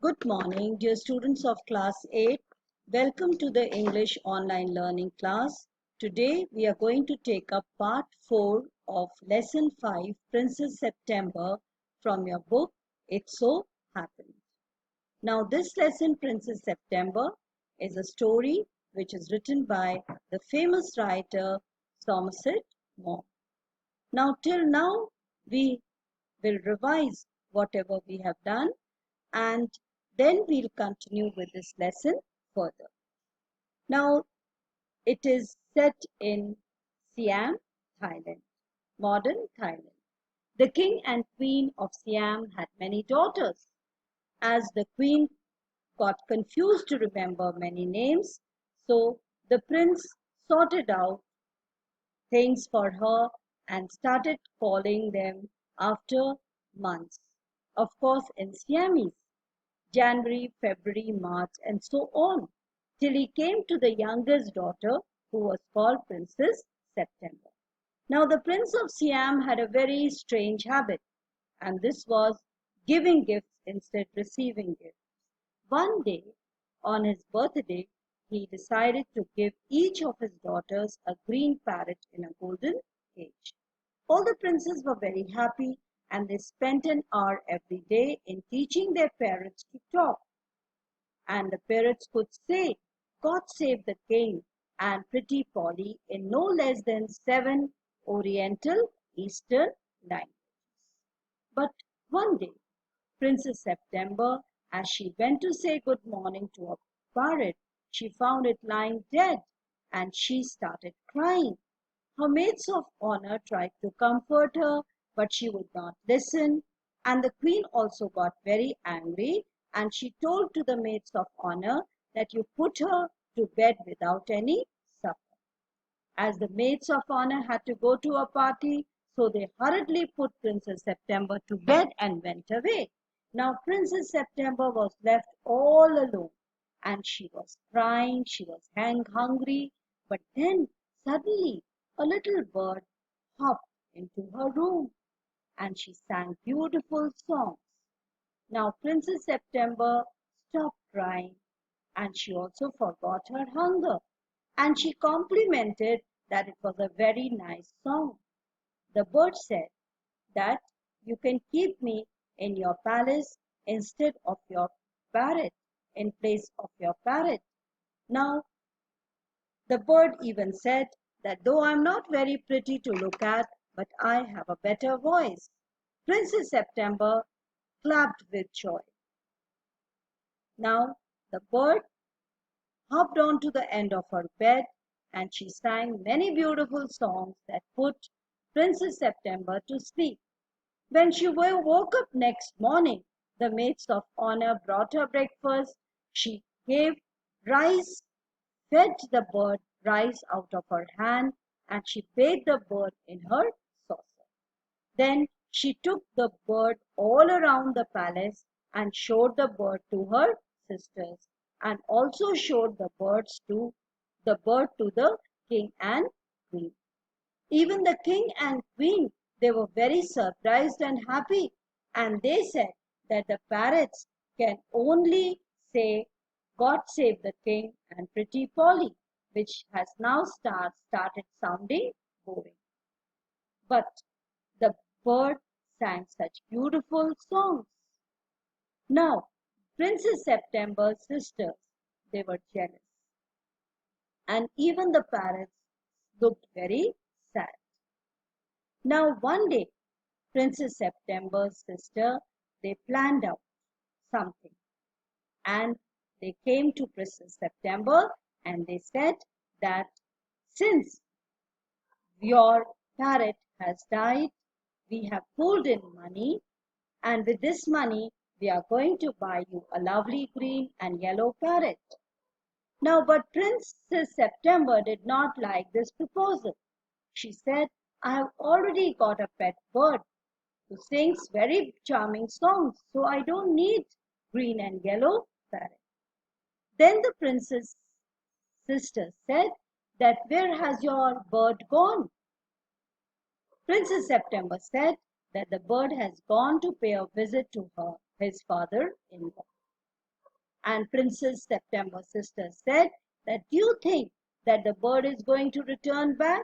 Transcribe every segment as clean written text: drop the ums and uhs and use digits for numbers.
Good morning, dear students of class 8. Welcome to the English online learning class. Today we are going to take up part 4 of lesson 5, Princess September, from your book, It So Happened. Now this lesson, Princess September, is a story which is written by the famous writer Somerset Maugham. Now till now we will revise whatever we have done, and then we'll continue with this lesson further. Now, it is set in Siam, Thailand, modern Thailand. The king and queen of Siam had many daughters. As the queen got confused to remember many names, so the prince sorted out things for her and started calling them after months. Of course, in Siamese. January, February, March, and so on, till he came to the youngest daughter, who was called Princess September. Now, the Prince of Siam had a very strange habit, and this was giving gifts instead receiving gifts. One day, on his birthday, he decided to give each of his daughters a green parrot in a golden cage. All the princes were very happy, and they spent an hour every day in teaching their parrots to talk. And the parrots could say, "God save the king," and "Pretty Polly," in no less than 7 Oriental Eastern languages. But one day, Princess September, as she went to say good morning to a parrot, she found it lying dead, and she started crying. Her maids of honor tried to comfort her, but she would not listen, and the queen also got very angry, and she told to the maids of honor that you put her to bed without any supper. As the maids of honor had to go to a party, so they hurriedly put Princess September to bed and went away. Now Princess September was left all alone, and she was crying, she was hungry, but then suddenly a little bird hopped into her room, and she sang beautiful songs. Now Princess September stopped crying, and she also forgot her hunger, and she complimented that it was a very nice song. The bird said that you can keep me in your palace instead of your parrot, in place of your parrot. Now, the bird even said that though I'm not very pretty to look at, but I have a better voice. Princess September clapped with joy. Now, the bird hopped onto the end of her bed, and she sang many beautiful songs that put Princess September to sleep. When she woke up next morning, the maids of honor brought her breakfast. She gave rice, fed the bird rice out of her hand, and she bathed the bird in her saucer. Then she took the bird all around the palace and showed the bird to her sisters, and also showed the bird to the king and queen. Even the king and queen, they were very surprised and happy, and they said that the parrots can only say, "God save the king" and "Pretty Polly," which has now started sounding boring. But the bird sang such beautiful songs. Now, Princess September's sisters, they were jealous, and even the parrots looked very sad. Now, one day, Princess September's sister, they planned out something, and they came to Princess September and they said that since your parrot has died, we have pulled in money, and with this money, we are going to buy you a lovely green and yellow parrot. Now, but Princess September did not like this proposal. She said, "I have already got a pet bird who sings very charming songs, so I don't need green and yellow parrot." Then the princess sister said that, "Where has your bird gone?" Princess September said that the bird has gone to pay a visit to his father-in-law. And Princess September's sister said that, do you think that the bird is going to return back?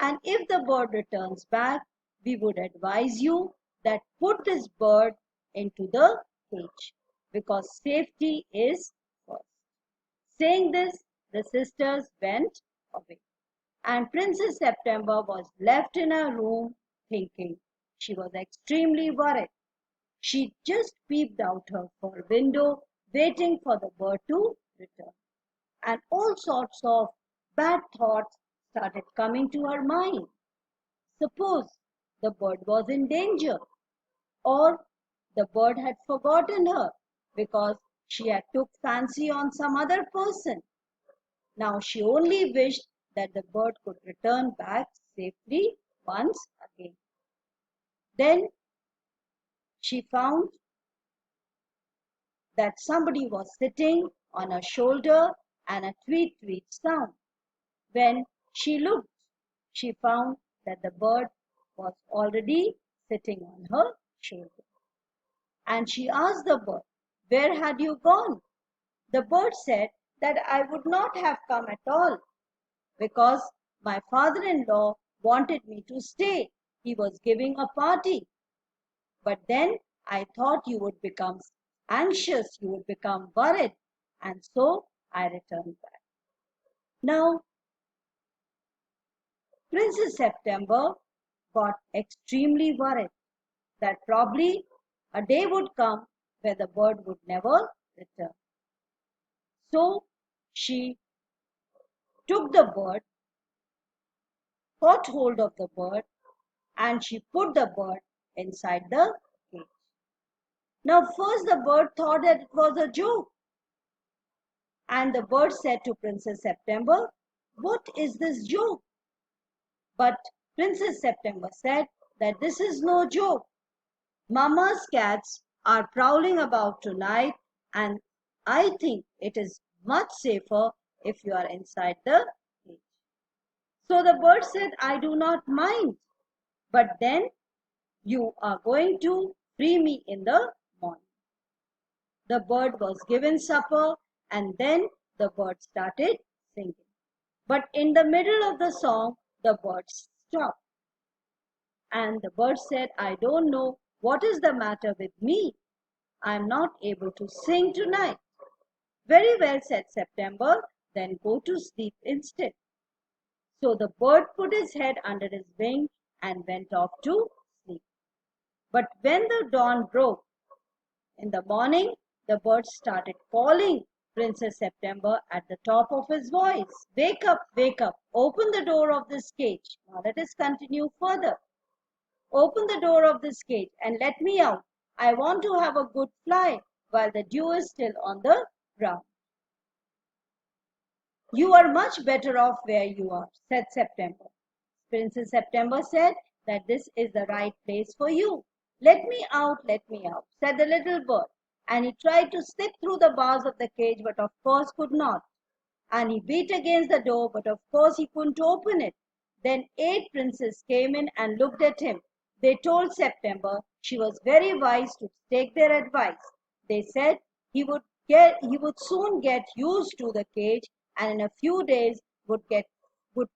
And if the bird returns back, we would advise you that put this bird into the cage, because safety is first. Saying this, the sisters went away, and Princess September was left in her room thinking. She was extremely worried. She just peeped out her window, waiting for the bird to return. And all sorts of bad thoughts started coming to her mind. Suppose the bird was in danger, or the bird had forgotten her because she had took fancy on some other person. Now she only wished that the bird could return back safely once again. Then she found that somebody was sitting on her shoulder and a tweet tweet sound. When she looked, she found that the bird was already sitting on her shoulder. And she asked the bird, "Where had you gone?" The bird said that I would not have come at all because my father-in-law wanted me to stay. He was giving a party. But then I thought you would become anxious, you would become worried, and so I returned back. Now, Princess September got extremely worried that probably a day would come where the bird would never return. So she took the bird, caught hold of the bird, and she put the bird inside the cage. Now, first the bird thought that it was a joke, and the bird said to Princess September, "What is this joke?" But Princess September said that this is no joke. Mama's cats are prowling about tonight, and I think it is much safer if you are inside the cage. So the bird said, "I do not mind, but then you are going to free me in the morning." The bird was given supper, and then the bird started singing. But in the middle of the song, the bird stopped. And the bird said, "I don't know what is the matter with me. I am not able to sing tonight." "Very well," said September, "then go to sleep instead." So the bird put his head under his wing and went off to sleep. But when the dawn broke in the morning, the bird started calling Princess September at the top of his voice. Wake up, open the door of this cage." Now let us continue further. "Open the door of this cage and let me out. I want to have a good fly while the dew is still on the ground." "You are much better off where you are," said September. Princess September said that this is the right place for you. Let me out, said the little bird. And he tried to slip through the bars of the cage, but of course could not. And he beat against the door, but of course he couldn't open it. Then 8 princes came in and looked at him. They told September she was very wise to take their advice. They said he would soon get used to the cage, and in a few days would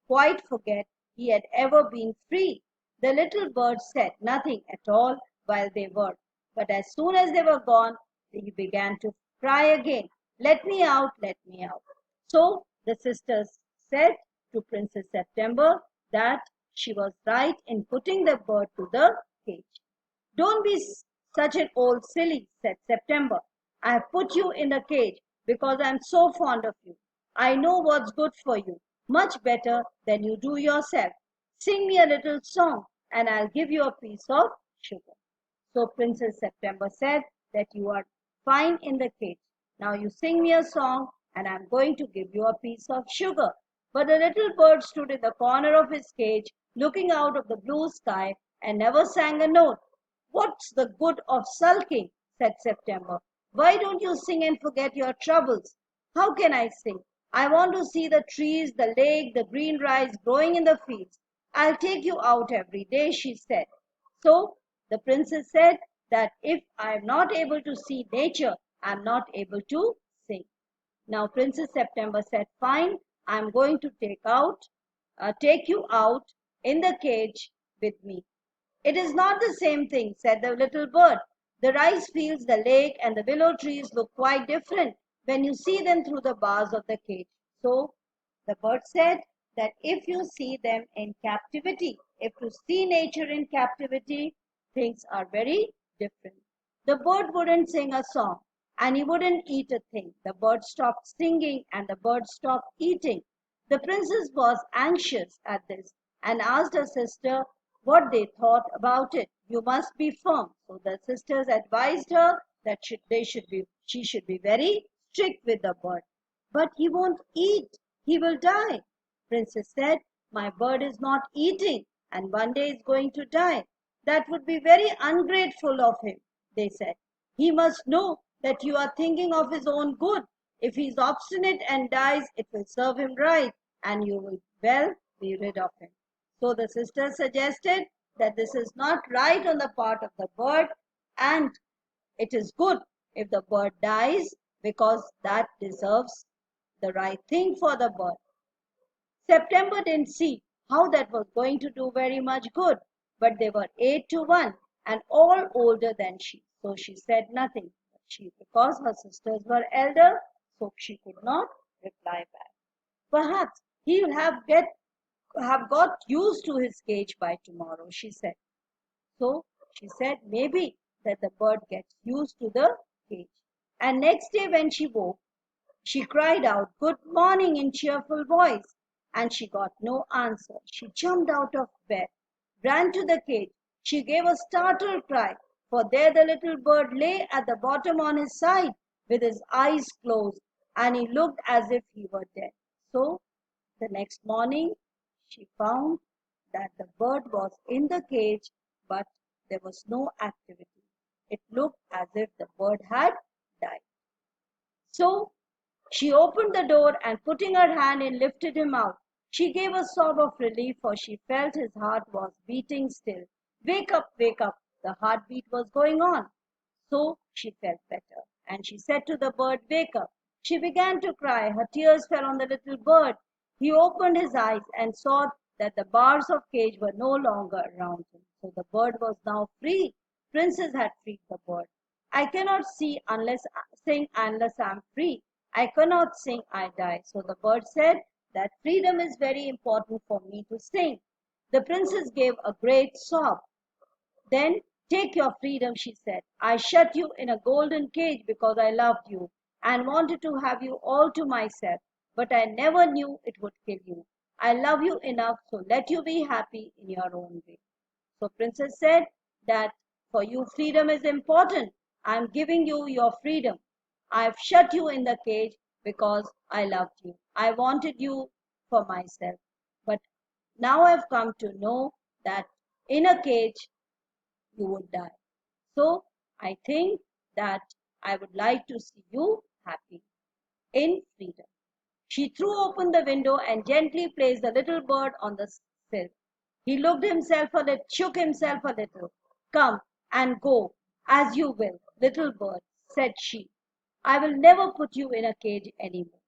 quite forget he had ever been free. The little bird said nothing at all while they were, but as soon as they were gone, he began to cry again, let me out, let me out." So the sisters said to Princess September that she was right in putting the bird to the cage. "Don't be such an old silly," said September. "I have put you in the cage because I am so fond of you. I know what's good for you, much better than you do yourself. Sing me a little song, and I'll give you a piece of sugar." So Princess September said that you are fine in the cage. Now you sing me a song, and I'm going to give you a piece of sugar. But the little bird stood in the corner of his cage, looking out of the blue sky, and never sang a note. "What's the good of sulking?" said September. "Why don't you sing and forget your troubles?" "How can I sing? I want to see the trees, the lake, the green rice growing in the fields." "I'll take you out every day," she said. So the princess said that if I am not able to see nature, I'm not able to sing. Now Princess September said, fine, I'm going to take you out in the cage with me. It is not the same thing, said the little bird. The rice fields, the lake, and the willow trees look quite different when you see them through the bars of the cage. So the bird said that if you see them in captivity, if you see nature in captivity, things are very different. The bird wouldn't sing a song and he wouldn't eat a thing. The bird stopped singing and the bird stopped eating. The princess was anxious at this and asked her sister what they thought about it. You must be firm. So the sisters advised her that she should be very strict with the bird. But he won't eat. He will die. Princess said, my bird is not eating and one day is going to die. That would be very ungrateful of him, they said. He must know that you are thinking of his own good. If he is obstinate and dies, it will serve him right and you will well be rid of him. So the sisters suggested that this is not right on the part of the bird and it is good if the bird dies because that deserves the right thing for the bird. September didn't see how that was going to do very much good, but they were 8 to 1 and all older than she. So she said nothing. Because her sisters were elder, so she could not reply back. Perhaps he'll have got used to his cage by tomorrow, she said. So she said maybe that the bird gets used to the cage. And next day when she woke, she cried out, good morning in cheerful voice, and she got no answer. She jumped out of bed, ran to the cage. She gave a startled cry, for there the little bird lay at the bottom on his side with his eyes closed, and he looked as if he were dead. So the next morning, she found that the bird was in the cage, but there was no activity. It looked as if the bird had died. So she opened the door and putting her hand in lifted him out. She gave a sob of relief for she felt his heart was beating still. Wake up, wake up. The heartbeat was going on. So she felt better and she said to the bird, wake up. She began to cry. Her tears fell on the little bird. He opened his eyes and saw that the bars of cage were no longer around him. So the bird was now free. Princess had freed the bird. I cannot sing unless I am free. I cannot sing, I die. So the bird said that freedom is very important for me to sing. The princess gave a great sob. Then take your freedom, she said. I shut you in a golden cage because I loved you and wanted to have you all to myself, but I never knew it would kill you. I love you enough, so let you be happy in your own way. So Princess said that for you freedom is important. I am giving you your freedom. I have shut you in the cage because I loved you. I wanted you for myself. But now I've come to know that in a cage you would die. So I think that I would like to see you happy in freedom. She threw open the window and gently placed the little bird on the sill. He shook himself a little. Come and go as you will, little bird, said she. I will never put you in a cage anymore.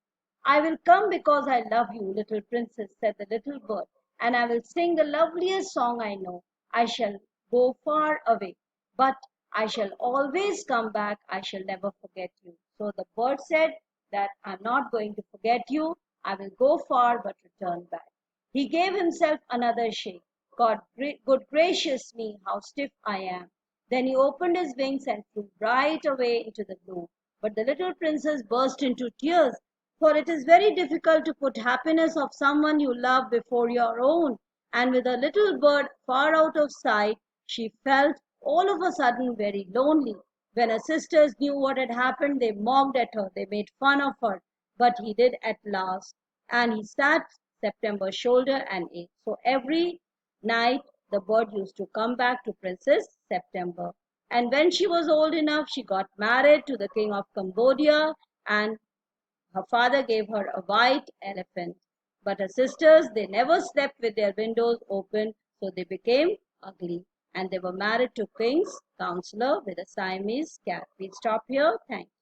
I will come because I love you, little princess, said the little bird, and I will sing the loveliest song I know. I shall go far away, but I shall always come back. I shall never forget you. So the bird said that I'm not going to forget you. I will go far but return back. He gave himself another shake. Good gracious me, how stiff I am. Then he opened his wings and flew right away into the blue. But the little princess burst into tears, for it is very difficult to put happiness of someone you love before your own. And with the little bird far out of sight, she felt all of a sudden very lonely. When her sisters knew what had happened, they mocked at her, they made fun of her. But he did at last, and he sat September's shoulder and ate. So every night the bird used to come back to Princess September. And when she was old enough, she got married to the king of Cambodia, and her father gave her a white elephant. But her sisters, they never slept with their windows open, so they became ugly. And they were married to king's counselor with a Siamese cat. We'll stop here. Thank you.